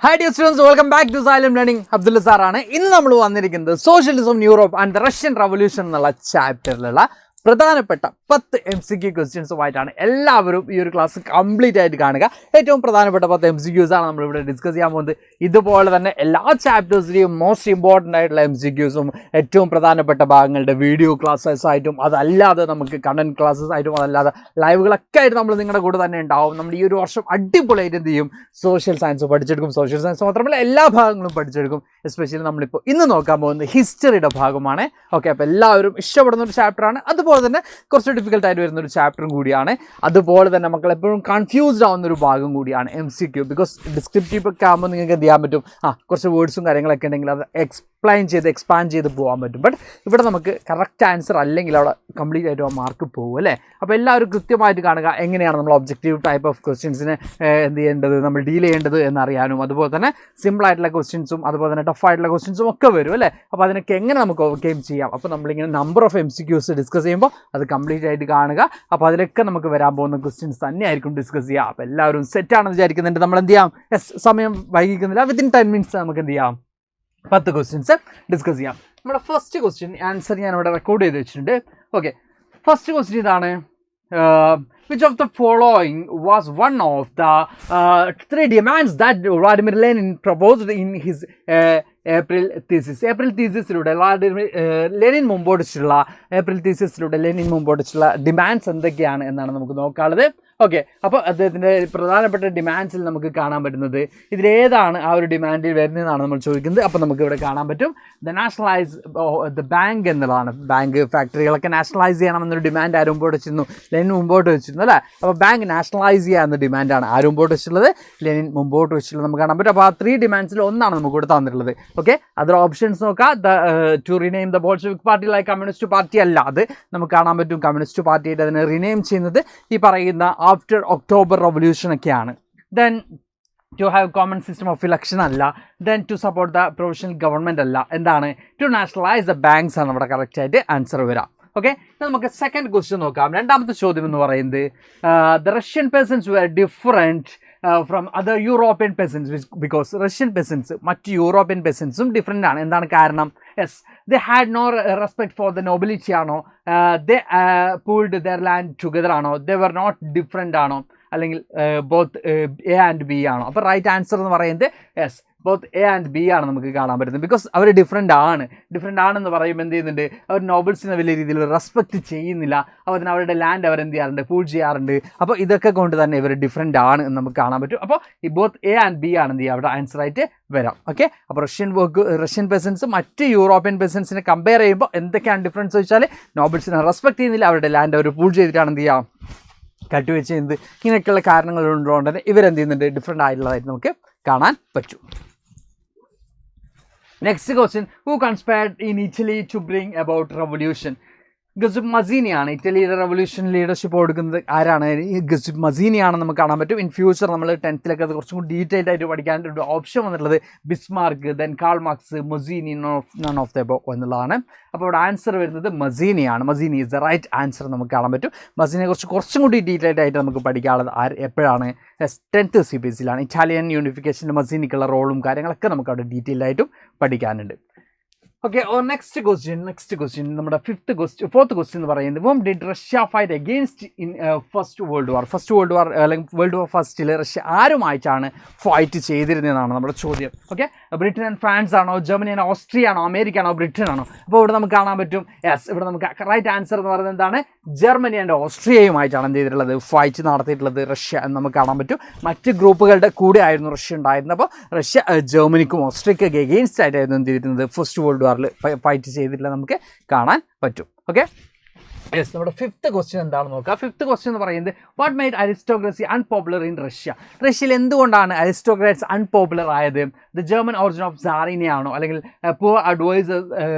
Hi dear students, welcome back to Silent Learning. Abdullah sir ആണ് ഇന്ന് നമ്മൾ വന്നിരിക്കുന്നത് socialism Europe and the Russian revolution എന്നുള്ള ചാപ്റ്ററിലുള്ള പ്രധാനപ്പെട്ട 10 MCQ ക്വസ്റ്റ്യൻസുമായിട്ടാണ് എല്ലാവരും ഈ ഒരു ക്ലാസ് കംപ്ലീറ്റ് ആയിട്ട് കാണുക. ഏറ്റവും പ്രധാനപ്പെട്ട 10 MCQs ആണ് നമ്മളിവിടെ ഡിസ്കസ് ചെയ്യാൻ പോകുന്നത്. ഇതുപോലെ തന്നെ എല്ലാ ചാപ്റ്റേഴ്സിലെയും മോസ്റ്റ് ഇമ്പോർട്ടൻ്റ് ആയിട്ടുള്ള MCQസും ഏറ്റവും പ്രധാനപ്പെട്ട ഭാഗങ്ങളുടെ വീഡിയോ ക്ലാസ്സസ് ആയിട്ടും അതല്ലാതെ നമുക്ക് കണ്ടന്റ് ക്ലാസ്സസ് ആയിട്ടും അതല്ലാതെ ലൈവുകളൊക്കെ ആയിട്ട് നമ്മൾ നിങ്ങളുടെ കൂടെ തന്നെ ഉണ്ടാവും. നമ്മൾ ഈ ഒരു വർഷം അടിപൊളിയായിട്ട് എന്ത് ചെയ്യും, സോഷ്യൽ സയൻസ് പഠിച്ചെടുക്കും. സോഷ്യൽ സയൻസ് മാത്രമല്ല എല്ലാ ഭാഗങ്ങളും പഠിച്ചെടുക്കും. എസ്പെഷ്യലി നമ്മളിപ്പോൾ ഇന്ന് നോക്കാൻ പോകുന്നത് ഹിസ്റ്ററിയുടെ ഭാഗമാണ്. ഓക്കെ, അപ്പോൾ എല്ലാവരും ഇഷ്ടപ്പെടുന്ന ഒരു ചാപ്റ്ററാണ്. അതുപോലെ തന്നെ കുറച്ച് ഡിഫിക്കൽട്ട് ആയിട്ട് വരുന്ന ഒരു ചാപ്റ്ററും കൂടിയാണ്. അതുപോലെ തന്നെ മക്കൾ എപ്പോഴും കൺഫ്യൂസ്ഡ് ആവുന്ന ഒരു ഭാഗം കൂടിയാണ് MCQ. ബിക്കോസ് ഡിസ്ക്രിപ്റ്റീവ് ഒക്കെ ആകുമ്പോൾ നിങ്ങൾക്ക് എന്ത് ചെയ്യാൻ പറ്റും, കുറച്ച് വേർഡ്സും കാര്യങ്ങളൊക്കെ ഉണ്ടെങ്കിൽ അത് എക്സ്പാൻഡ് ചെയ്ത് പോകാൻ പറ്റും. ബട്ട് ഇവിടെ നമുക്ക് കറക്റ്റ് ആൻസർ അല്ലെങ്കിൽ അവിടെ കംപ്ലീറ്റ് ആയിട്ട് ആ മാർക്ക് പോകും അല്ലേ. അപ്പോൾ എല്ലാവരും കൃത്യമായിട്ട് കാണുക എങ്ങനെയാണ് നമ്മൾ ഒബ്ജക്റ്റീവ് ടൈപ്പ് ഓഫ് ക്വസ്റ്റ്യൻസിനെ എന്ത് ചെയ്യേണ്ടത്, നമ്മൾ ഡീൽ ചെയ്യേണ്ടത് എന്നറിയാനും അതുപോലെ തന്നെ സിമ്പിൾ ആയിട്ടുള്ള ക്വസ്റ്റ്യൻസും അതുപോലെ തന്നെ ടഫ് ആയിട്ടുള്ള ക്വസ്റ്റ്യൻസും ഒക്കെ വരും അല്ലേ. അപ്പോൾ അതിനൊക്കെ എങ്ങനെ നമുക്ക് ഓവർകം ചെയ്യാം. അപ്പോൾ നമ്മളിങ്ങനെ നമ്പർ ഓഫ് MCQs ഡിസ്കസ് ചെയ്യുമ്പോൾ അത് കംപ്ലീറ്റ് ആയിട്ട് കാണുക. അപ്പോൾ അതിലൊക്കെ നമുക്ക് വരാൻ പോകുന്ന ക്വസ്റ്റ്യൻസ് തന്നെയായിരിക്കും ഡിസ്കസ് ചെയ്യുക. അപ്പോൾ എല്ലാവരും സെറ്റാണെന്ന് വിചാരിക്കുന്നുണ്ട്. നമ്മൾ എന്ത് ചെയ്യാം, സമയം വൈകിക്കുന്നില്ല, വിത്തിൻ 10 മിനിറ്റ്സ് നമുക്ക് എന്ത് ചെയ്യാം, 10 ക്വസ്റ്റ്യൻസ് ഡിസ്കസ് ചെയ്യാം. നമ്മുടെ ഫസ്റ്റ് ക്വസ്റ്റ്യൻ ആൻസർ ഞാൻ ഇവിടെ റെക്കോർഡ് ചെയ്ത് വെച്ചിട്ടുണ്ട്. ഓക്കെ, ഫസ്റ്റ് ക്വസ്റ്റ്യൻ ഇതാണ്. Which of the following was one of the 3 demands that Vladimir Lenin proposed in his April thesis? April thesis-ലൂടെ ലെനിൻ മുമ്പോട്ട് വെച്ചിട്ടുള്ള ലെനിൻ മുമ്പോട്ട് വെച്ചിട്ടുള്ള ഡിമാൻഡ്സ് എന്തൊക്കെയാണ് എന്നാണ് നമുക്ക് നോക്കാനുള്ളത്. ഓക്കെ, അപ്പോൾ അദ്ദേഹത്തിൻ്റെ പ്രധാനപ്പെട്ട ഡിമാൻഡ്സിൽ നമുക്ക് കാണാൻ പറ്റുന്നത് ഇതിലേതാണ് ആ ഒരു ഡിമാൻഡിൽ വരുന്നതെന്നാണ് നമ്മൾ ചോദിക്കുന്നത്. അപ്പോൾ നമുക്ക് ഇവിടെ കാണാൻ പറ്റും നാഷണലൈസ് ദ ബാങ്ക് എന്നുള്ളതാണ്. ബാങ്ക് ഫാക്ടറികളൊക്കെ നാഷണലൈസ് ചെയ്യണമെന്നൊരു ഡിമാൻഡ് ആരും മുമ്പോട്ട് വെച്ചിരുന്നു, ലെനിൻ മുമ്പോട്ട് വെച്ചിരുന്നു അല്ലേ. അപ്പോൾ ബാങ്ക് നാഷണലൈസ് ചെയ്യുക എന്ന ഡിമാൻഡാണ് ആരും മുമ്പോട്ട് വെച്ചിട്ടുള്ളത്, ലെനിൻ മുമ്പോട്ട് വെച്ചിട്ടുള്ളത് നമുക്ക് കാണാൻ പറ്റും. അപ്പോൾ ആ 3 ഡിമാൻഡ്സിൽ ഒന്നാണ് നമുക്ക് ഇവിടെ തന്നിട്ടുള്ളത്. ഓക്കെ, അതർ ഓപ്ഷൻസ് നോക്കാം. To rename the Bolshevik party like communist party അല്ല, അത് നമുക്ക് കാണാൻ പറ്റും കമ്മ്യൂണിസ്റ്റ് പാർട്ടിയായിട്ട് അതിനെ റിനെയിം ചെയ്യുന്നത് ഈ പറയുന്ന ആഫ്റ്റർ ഒക്ടോബർ റവല്യൂഷൻ ഒക്കെയാണ്. Then to have common system of election അല്ല. Then to support the provisional government അല്ല. എന്താണ്, ടു നാഷണലൈസ് ദ ബാങ്ക്സ് ആണ് നമ്മുടെ കറക്റ്റായിട്ട് ആൻസർ വരാം. ഓക്കെ, നമുക്ക് സെക്കൻഡ് ക്വസ്റ്റ്യൻ നോക്കാം. രണ്ടാമത്തെ ചോദ്യം എന്ന് പറയുന്നത് the Russian peasants were different from other European peasants because Russian peasants മറ്റ് യൂറോപ്യൻ പെസൻസും ഡിഫറെൻ്റ് ആണ്. എന്താണ് കാരണം? Yes, they had no respect for the nobility ആണോ, they pooled their land together ആണോ, ദേ വർ നോട്ട് ഡിഫറെൻ്റ് ആണോ, അല്ലെങ്കിൽ both A and B ആണോ? അപ്പോൾ റൈറ്റ് ആൻസർ എന്ന് പറയുന്നത് yes, both A and B ആണ് നമുക്ക് കാണാൻ പറ്റുന്നത്. ബിക്കോസ് അവർ ഡിഫറെൻ്റ് ആണെന്ന് പറയുമ്പോൾ എന്ത് ചെയ്യുന്നുണ്ട്, അവർ നോബിൾസിനെ വലിയ രീതിയിൽ റെസ്പെക്റ്റ് ചെയ്യുന്നില്ല. അപ്പോൾ അതിന് അവരുടെ ലാൻഡ് അവർ എന്ത് ചെയ്യാറുണ്ട്, പൂൾ ചെയ്യാറുണ്ട്. അപ്പോൾ ഇതൊക്കെ കൊണ്ട് തന്നെ ഇവർ ഡിഫറെൻ്റ് ആണ് എന്ന് നമുക്ക് കാണാൻ പറ്റും. അപ്പോൾ ഈ ബോത്ത് A and B ആണ് എന്ത് ചെയ്യുക അവിടെ ആൻസർ ആയിട്ട് വരാം. ഓക്കെ, അപ്പോൾ റഷ്യൻ പെസൻസ് മറ്റ് യൂറോപ്യൻ പെസൻസിനെ കമ്പയർ ചെയ്യുമ്പോൾ എന്തൊക്കെയാണ് ഡിഫറൻസ് വെച്ചാൽ നോബിൾസിനെ റെസ്പെക്റ്റ് ചെയ്യുന്നില്ല, അവരുടെ ലാൻഡ് അവർ പൂൾ ചെയ്തിട്ടാണ് എന്ത് ചെയ്യുക, കട്ടുവെച്ച് ചെയ്യുന്നത്. ഇങ്ങനെയൊക്കെയുള്ള കാരണങ്ങളുള്ളതുകൊണ്ട് തന്നെ ഇവരെന്ത് ചെയ്യുന്നുണ്ട്, ഡിഫറെൻ്റ് ആയിട്ടുള്ളതായിട്ട് നമുക്ക് കാണാൻ പറ്റും. Next question, who conspired in Italy to bring about revolution? ഗസുബ് മസീനിയാണ് ഇറ്റലിയുടെ റവല്യൂഷൻ ലീഡർഷിപ്പ് കൊടുക്കുന്നത്. ആരാണ്? ഈ ഗസുബ് മസീനിയാണെന്ന് നമുക്ക് കാണാൻ പറ്റും. ഇൻ ഫ്യൂച്ചർ നമ്മൾ 10th അത് കുറച്ചും കൂടി ഡീറ്റെയിൽഡ് ആയിട്ട് പഠിക്കാൻ ഒരു ഓപ്ഷൻ വന്നിട്ടുള്ളത് Bismarck, then Karl Marx, Mazzini, none of the above എന്നുള്ളതാണ്. അപ്പോൾ ഇവിടെ ആൻസർ വരുന്നത് മസീനിയാണ്. Mazzini is the right answer നമുക്ക് കാണാൻ പറ്റും. മസീനിയെ കുറിച്ച് കുറച്ചും കൂടി ഡീറ്റെയിൽഡ് ആയിട്ട് നമുക്ക് പഠിക്കാനുള്ളത് എപ്പോഴാണ്? 10th CBSE-ലാണ്. ഇറ്റാലിയൻ യൂണിഫിക്കേഷനിൽ മസീനിക്കുള്ള റോളും കാര്യങ്ങളൊക്കെ നമുക്ക് അവിടെ ഡീറ്റെയിൽഡ് ആയിട്ടും പഠിക്കാനുണ്ട്. ഓക്കെ, നെക്സ്റ്റ് ക്വസ്റ്റ്യൻ നമ്മുടെ ഫോർത്ത് ക്വസ്റ്റ്യൻ എന്ന് പറയുന്നത് whom did Russia fight against in first world war അല്ലെങ്കിൽ വേൾഡ് വാർ ഫസ്റ്റിൽ റഷ്യ ആരുമായിട്ടാണ് ഫൈറ്റ് ചെയ്തിരുന്നതെന്നാണ് നമ്മുടെ ചോദ്യം. ഓക്കെ, ബ്രിട്ടൻ ആൻഡ് ഫ്രാൻസ് ആണോ, ജർമ്മനി ആണോ, ഓസ്ട്രിയ ആണോ, അമേരിക്ക ആണോ, ബ്രിട്ടൻ ആണോ? അപ്പോൾ ഇവിടെ നമുക്ക് കാണാൻ പറ്റും യെസ്, ഇവിടെ നമുക്ക് റൈറ്റ് ആൻസർ എന്ന് പറയുന്നത് എന്താണ്, ജർമ്മനി ആൻഡ് ഓസ്ട്രിയയുമായിട്ടാണ് എന്ത് ചെയ്തിട്ടുള്ളത്, ഫൈറ്റ് നടത്തിയിട്ടുള്ളത് റഷ്യ എന്ന് നമുക്ക് കാണാൻ പറ്റും. മറ്റ് ഗ്രൂപ്പുകളുടെ കൂടെ ആയിരുന്നു റഷ്യ ഉണ്ടായിരുന്നത്. അപ്പോൾ റഷ്യ ജർമ്മനിക്കും ഓസ്ട്രിയയ്ക്കൊക്കെ എഗെയിൻസ്റ്റ് ആയിട്ടായിരുന്നു എന്ത് ചെയ്തിരുന്നത്, ഫസ്റ്റ് വേൾഡ് വാറിൽ ഫൈറ്റ് ചെയ്തിട്ടുള്ള നമുക്ക് കാണാൻ പറ്റും. ഓക്കെ, യെസ്, നമ്മുടെ ഫിഫ്ത്ത് ക്വസ്റ്റ്യൻ എന്താണെന്ന് നോക്കാം. ഫിഫ്ത്ത് ക്വസ്റ്റ്യൻ എന്ന് പറയുന്നത് what made aristocracy unpopular in Russia? റഷ്യയിൽ എന്തുകൊണ്ടാണ് അരിസ്റ്റോക്രാറ്റ്സ് അൺപോപ്പുലർ ആയത്? ദ ജർമ്മൻ ഒറിജിൻ ഓഫ് സാറിനെയാണോ, അല്ലെങ്കിൽ poor advisers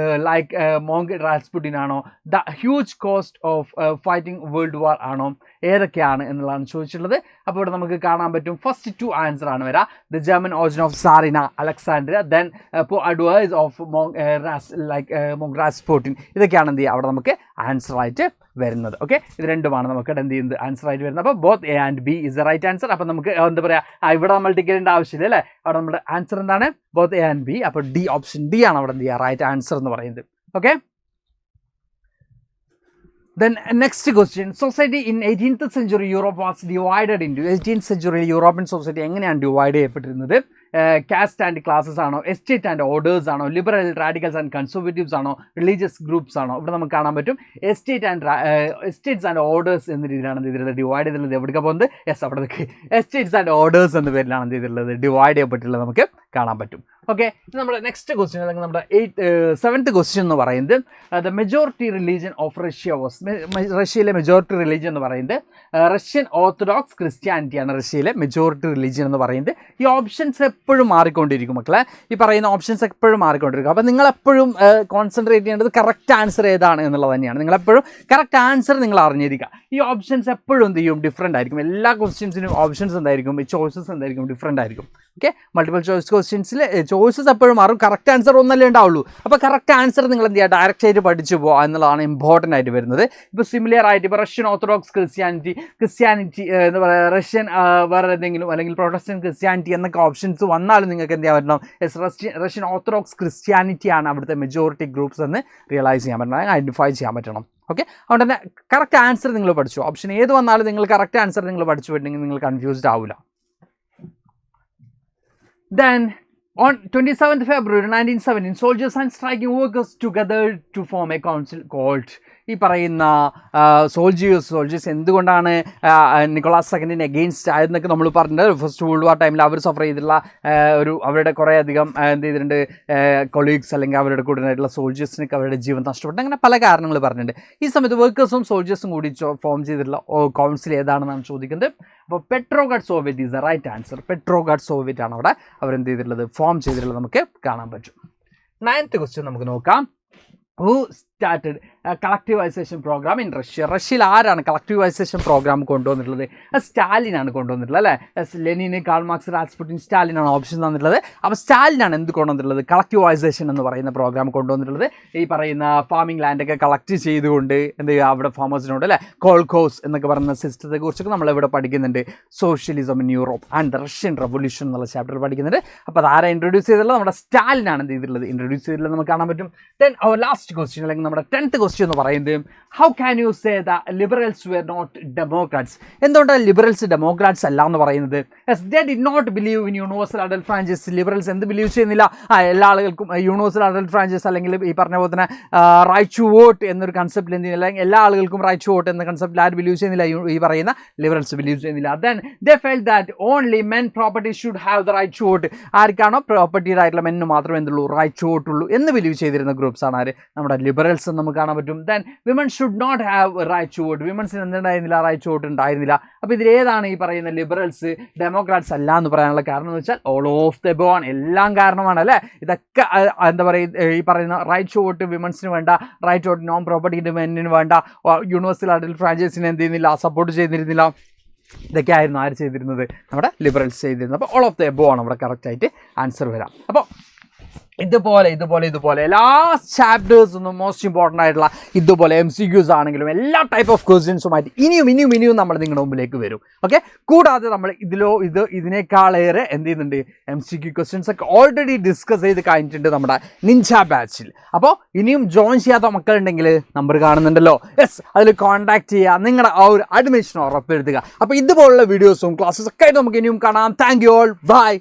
like monk Rasputin ആണോ, the huge cost of fighting world war ആണോ, ഏതൊക്കെയാണ് എന്നുള്ളതാണ് ചോദിച്ചിട്ടുള്ളത്. അപ്പോൾ ഇവിടെ നമുക്ക് കാണാൻ പറ്റും ഫസ്റ്റ് 2 ആൻസർ ആണ് വരിക. The German origin of tsarina Alexandria, then advice of monk Rasputin. ഇതൊക്കെയാണ് എന്ത് ചെയ്യുക അവിടെ നമുക്ക് ആൻസർ ആയിട്ട് വരുന്നത്. ഓക്കെ, ഇത് രണ്ടുമാണ് നമുക്ക് എന്ത് ചെയ്യുന്നത് ആൻസർ ആയിട്ട് വരുന്നത്. അപ്പോൾ both A and B is the right answer. അപ്പോൾ നമുക്ക് എന്താ പറയുക, ഇവിടെ നമ്മൾ ടിക്കറ്റിൻ്റെ ആവശ്യമില്ല അല്ലേ. അവിടെ നമ്മുടെ ആൻസർ എന്താണ്, ബോത്ത് എ ആൻഡ് ബി. അപ്പോൾ ഡി, ഓപ്ഷൻ ഡി ആണ് അവിടെ എന്ത് ചെയ്യുക റൈറ്റ് ആൻസർ എന്ന് പറയുന്നത്. Okay, then next question, society in 18th century Europe was divided into 18th century European society എങ്ങനെയാണ് ഡിവൈഡ് ചെയ്യപ്പെട്ടിരുന്നത്? കാസ്റ്റ് ആൻഡ് ക്ലാസസ് ആണോ, എസ്റ്റേറ്റ് ആൻഡ് ഓർഡേഴ്സ് ആണോ, ലിബറൽ റാഡിക്കൽസ് ആൻഡ് കൺസർവേറ്റീവ്സ് ആണോ, റിലീജിയസ് ഗ്രൂപ്പ്സ് ആണോ? ഇവിടെ നമുക്ക് കാണാൻ പറ്റും എസ്റ്റേറ്റ്സ് ആൻഡ് ഓർഡേഴ്സ് എന്ന രീതിയിലാണ് എന്ത് ചെയ്തിട്ടുള്ളത് ഡിവൈഡ് ചെയ്തിട്ടുള്ളത്. എവിടേക്ക് പോകുന്നത്, യെസ് അവിടെ എസ്റ്റേറ്റ്സ് ആൻഡ് ഓർഡേഴ്സ് എന്ന പേരിലാണ് എന്ത് ചെയ്തിട്ടുള്ളത് ഡിവൈഡ് ചെയ്യപ്പെട്ടിട്ടുള്ളത് നമുക്ക് കാണാൻ പറ്റും. ഓക്കെ, നമ്മുടെ നെക്സ്റ്റ് ക്വസ്റ്റ്യൻ അല്ലെങ്കിൽ നമ്മുടെ 7th ക്വസ്റ്റ്യൻ എന്ന് പറയുന്നത് the majority religion of Russia was. റഷ്യയിലെ മെജോറിറ്റി റിലീജിയൻ എന്ന് പറയുന്നത് റഷ്യൻ ഓർത്തഡോക്സ് ക്രിസ്ത്യാനിറ്റിയാണ് റഷ്യയിലെ മെജോറിറ്റി റിലീജിയൻ എന്ന് പറയുന്നത്. ഈ ഓപ്ഷൻസ് എപ്പോഴും മാറിക്കൊണ്ടിരിക്കും മക്കളെ, ഈ പറയുന്ന ഓപ്ഷൻസ് എപ്പോഴും മാറിക്കൊണ്ടിരിക്കും. അപ്പോൾ നിങ്ങളെപ്പോഴും കോൺസെൻട്രേറ്റ് ചെയ്യേണ്ടത് കറക്റ്റ് ആൻസർ ഏതാണ് എന്നുള്ളത് തന്നെയാണ്. നിങ്ങളെപ്പോഴും കറക്റ്റ് ആൻസർ നിങ്ങൾ അറിഞ്ഞിരിക്കുക. ഈ ഓപ്ഷൻസ് എപ്പോഴും എന്ത് ചെയ്യും ഡിഫറെൻ്റ് ആയിരിക്കും. എല്ലാ ക്വസ്റ്റ്യൻസിനും ഓപ്ഷൻസ് എന്തായിരിക്കും, ഈ ചോയ്സസ് എന്തായിരിക്കും ഡിഫറെൻ്റ് ആയിരിക്കും. ഓക്കെ, മൾട്ടിപ്പിൾ ചോയ്സ് ക്വസ്റ്റ്യൻസിൽ ചോയ്സസ് എപ്പോഴും മാറും, കറക്റ്റ് ആൻസർ ഒന്നല്ലേ ഉണ്ടാവുള്ളൂ. അപ്പോൾ കറക്റ്റ് ആൻസർ നിങ്ങൾ എന്ത് ചെയ്യുക ഡയറക്റ്റ് ആയിട്ട് പഠിച്ചു പോകുക എന്നുള്ളതാണ് ഇമ്പോർട്ടൻ്റ് ആയിട്ട് വരുന്നത്. ഇപ്പോൾ സിമിലർ ആയിട്ട് ഇപ്പോൾ റഷ്യൻ ഓർത്തഡോക്സ് ക്രിസ്ത്യാനിറ്റി എന്ന് പറയുക, റഷ്യൻ വേറെ ഏതെങ്കിലും അല്ലെങ്കിൽ പ്രൊട്ടസ്റ്റന്റ് ക്രിസ്ത്യാനിറ്റി എന്നൊക്കെ ഓപ്ഷൻസ് വന്നാലും നിങ്ങൾക്ക് എന്ത് ചെയ്യാൻ പറ്റണം, റഷ്യൻ ഓർത്തഡോക്സ് ക്രിസ്ത്യാനിറ്റിയാണ് അവിടുത്തെ മെജോറിറ്റി ഗ്രൂപ്പ്സ് എന്ന് റിയലൈസ് ചെയ്യാൻ പറ്റണം, ഐഡൻറ്റിഫൈ ചെയ്യാൻ പറ്റണം. ഓക്കെ, അതുകൊണ്ട് തന്നെ കറക്റ്റ് ആൻസർ നിങ്ങൾ പഠിച്ചു. ഓപ്ഷൻ ഏത് വന്നാലും നിങ്ങൾ കറക്റ്റ് ആൻസർ നിങ്ങൾ പഠിച്ചു പോയിട്ടുണ്ടെങ്കിൽ നിങ്ങൾ കൺഫ്യൂസ്ഡ് ആവില്ല. Then on 27th February 1917, soldiers and striking workers together to form a council called, ഈ പറയുന്ന സോൾജേഴ്സ് എന്തുകൊണ്ടാണ് നിക്കോളാസ് സെക്കൻഡിന് എഗെയിൻസ്റ്റ് ആയതെന്നൊക്കെ നമ്മൾ പറഞ്ഞിട്ടുണ്ട്. ഫസ്റ്റ് വേൾഡ് വാർ ടൈമിൽ അവർ സഫർ ചെയ്തിട്ടുള്ള അവരുടെ കുറേ അധികം എന്ത് ചെയ്തിട്ടുണ്ട് കൊളീഗ്സ് അല്ലെങ്കിൽ അവരുടെ കൂടെ സോൾജേഴ്സിനൊക്കെ അവരുടെ ജീവൻ നഷ്ടപ്പെട്ടു, അങ്ങനെ പല കാരണങ്ങൾ പറഞ്ഞിട്ടുണ്ട്. ഈ സമയത്ത് വർക്കേഴ്സും സോൾജേഴ്സും കൂടി ഫോം ചെയ്തിട്ടുള്ള കൗൺസിൽ ഏതാണെന്നാണ് ചോദിക്കുന്നത്. അപ്പോൾ Petrograd Soviet is the right answer. Petrograd Soviet ആണ് അവിടെ അവരെന്ത് ചെയ്തിട്ടുള്ളത് ഫോം ചെയ്തിട്ടുള്ളത് നമുക്ക് കാണാൻ പറ്റും. 9th ക്വസ്റ്റ്യൻ നമുക്ക് നോക്കാം. Who started a collectivization program in Russia? റഷ്യയിൽ ആരാണ് കളക്ടിവൈസേഷൻ പ്രോഗ്രാം കൊണ്ടുവന്നിട്ടുള്ളത്? സ്റ്റാലിനാണ് കൊണ്ടുവന്നിട്ടുള്ളത് അല്ലേ. ലെനിന്, കാൾ മാർക്സ്, റാസ്പുട്ടിൻ, സ്റ്റാലിനാണ് ഓപ്ഷൻ തന്നിട്ടുള്ളത്. അപ്പോൾ സ്റ്റാലിനാണ് എന്ത് കൊണ്ടുവന്നിട്ടുള്ളത്, കളക്ടിവൈസേഷൻ എന്ന് പറയുന്ന പ്രോഗ്രാം കൊണ്ടുവന്നിട്ടുള്ളത്. ഈ പറയുന്ന ഫാമിംഗ് ലാൻഡൊക്കെ കളക്ട് ചെയ്തുകൊണ്ട് എന്ത് ചെയ്യുക അവിടെ ഫാമേഴ്സിനോട് അല്ലേ കോൾകോസ് എന്നൊക്കെ പറയുന്ന സിസ്റ്റത്തെ കുറിച്ചൊക്കെ നമ്മളിവിടെ പഠിക്കുന്നുണ്ട്. Socialism in Europe and the Russian revolution എന്നുള്ള ചാപ്റ്റർ പഠിക്കുന്നുണ്ട്. അപ്പോൾ അതാരാ ഇൻട്രൊഡ്യൂസ് ചെയ്തിട്ടുള്ളത്, നമ്മുടെ സ്റ്റാലിനാണ് എന്ത് ചെയ്തിട്ടുള്ളത് ഇൻട്രൊഡ്യൂസ് ചെയ്തിട്ടുള്ളത് നമുക്ക് കാണാൻ പറ്റും. ദെൻ അവർ ലാസ്റ്റ് ക്വസ്റ്റ്യൻ അല്ലെങ്കിൽ നമ്മുടെ 10th ക്വസ്റ്റ്യൻ എന്ന് പറയുന്നത് how can you say the liberals were not democrats? എന്തുകൊണ്ടാണ് ലിബറൽസ് ഡെമോക്രാറ്റ്സ് അല്ല എന്ന് പറയുന്നത്? They did not believe in universal adult franchise. Liberals എന്ത് ബിലീവ് ചെയ്യുന്നില്ല, എല്ലാ ആളുകൾക്കും യൂണിവേഴ്സൽ അഡൽട്ട് ഫ്രാഞ്ചൈസ് അല്ലെങ്കിൽ ഈ പറഞ്ഞ പോലെ തന്നെ റൈറ്റ് ടു വോട്ട് എന്നൊരു കൺസെപ്റ്റിൽ എന്ത് ചെയ്യുന്നില്ല, അല്ലെങ്കിൽ എല്ലാ ആളുകൾക്കും റൈറ്റ് ടു വോട്ട് എന്ന കൺസെപ്റ്റിൽ ആര് ബിലീവ് ചെയ്യുന്നില്ല, ഈ പറയുന്ന ലിബറൽസ് ബിലീവ് ചെയ്യുന്നില്ല. Then they felt that only men property should have the right to vote. ആർക്കാണോ പ്രോപ്പർട്ടിയുടെ ആയിട്ടുള്ള മെന്നിന് മാത്രമേ എന്തുള്ളൂ റൈറ്റ് ടു വോട്ട് ഉള്ളൂ എന്ന് ബിലീവ് ചെയ്തിരുന്ന ഗ്രൂപ്പ്സ് ആണ് ആര്, നമ്മുടെ ലിബറൽസ് എന്ന് നമുക്ക് കാണാൻ പറ്റും. Then women should not have right to vote. വിമൻസിന് എന്തുണ്ടായിരുന്നില്ല, റൈറ്റ് ടു വോട്ട് ഉണ്ടായിരുന്നില്ല. അപ്പോൾ ഇതിലേതാണ് ഈ പറയുന്ന ലിബറൽസ് ഡെമോക്രാറ്റ്സ് അല്ല എന്ന് പറയാനുള്ള കാരണം എന്ന് വെച്ചാൽ ഓൾ ഓഫ് ദ ബോൺ, എല്ലാം കാരണമാണ് അല്ലേ. ഇതൊക്കെ എന്താ പറയുക, ഈ പറയുന്ന റൈറ്റ് ടു വോട്ട് വിമൻസിന് വേണ്ട, right to vote non property മെന്നിന് വേണ്ട, യൂണിവേഴ്സൽ അഡൽട്ട് ഫ്രാഞ്ചൈസിനെ എന്ത് ചെയ്യുന്നില്ല, സപ്പോർട്ട് ചെയ്തിരുന്നില്ല. ഇതൊക്കെ ആയിരുന്നു ആര് ചെയ്തിരുന്നത്, നമ്മുടെ ലിബറൽസ് ചെയ്തിരുന്നത്. അപ്പോൾ ഓൾ ഓഫ് ദ എബോ ആണ് ഇവിടെ കറക്റ്റായിട്ട് ആൻസർ വരാം. അപ്പോൾ ഇതുപോലെ എല്ലാ ചാപ്റ്റേഴ്സൊന്നും മോസ്റ്റ് ഇമ്പോർട്ടൻ്റ് ആയിട്ടുള്ള ഇതുപോലെ MCQs ആണെങ്കിലും എല്ലാ ടൈപ്പ് ഓഫ് ക്വസ്റ്റ്യൻസുമായിട്ട് ഇനിയും നമ്മൾ നിങ്ങളുടെ മുമ്പിലേക്ക് വരും. ഓക്കെ, കൂടാതെ നമ്മൾ ഇതിനേക്കാളേറെ എന്ത് ചെയ്യുന്നുണ്ട്, MCQ ക്വസ്റ്റ്യൻസ് ഒക്കെ ഓൾറെഡി ഡിസ്കസ് ചെയ്ത് കഴിഞ്ഞിട്ടുണ്ട് നമ്മുടെ നിഞ്ച ബാച്ചിൽ. അപ്പോൾ ഇനിയും ജോയിൻ ചെയ്യാത്ത മക്കളുണ്ടെങ്കിൽ നമ്പർ കാണുന്നുണ്ടല്ലോ, യെസ് അതിൽ കോൺടാക്ട് ചെയ്യുക, നിങ്ങളുടെ ആ ഒരു അഡ്മിഷൻ ഉറപ്പെടുത്തുക. അപ്പോൾ ഇതുപോലുള്ള വീഡിയോസും ക്ലാസ്സസ് ഒക്കെ ആയിട്ട് നമുക്ക് ഇനിയും കാണാം. Thank you all, by.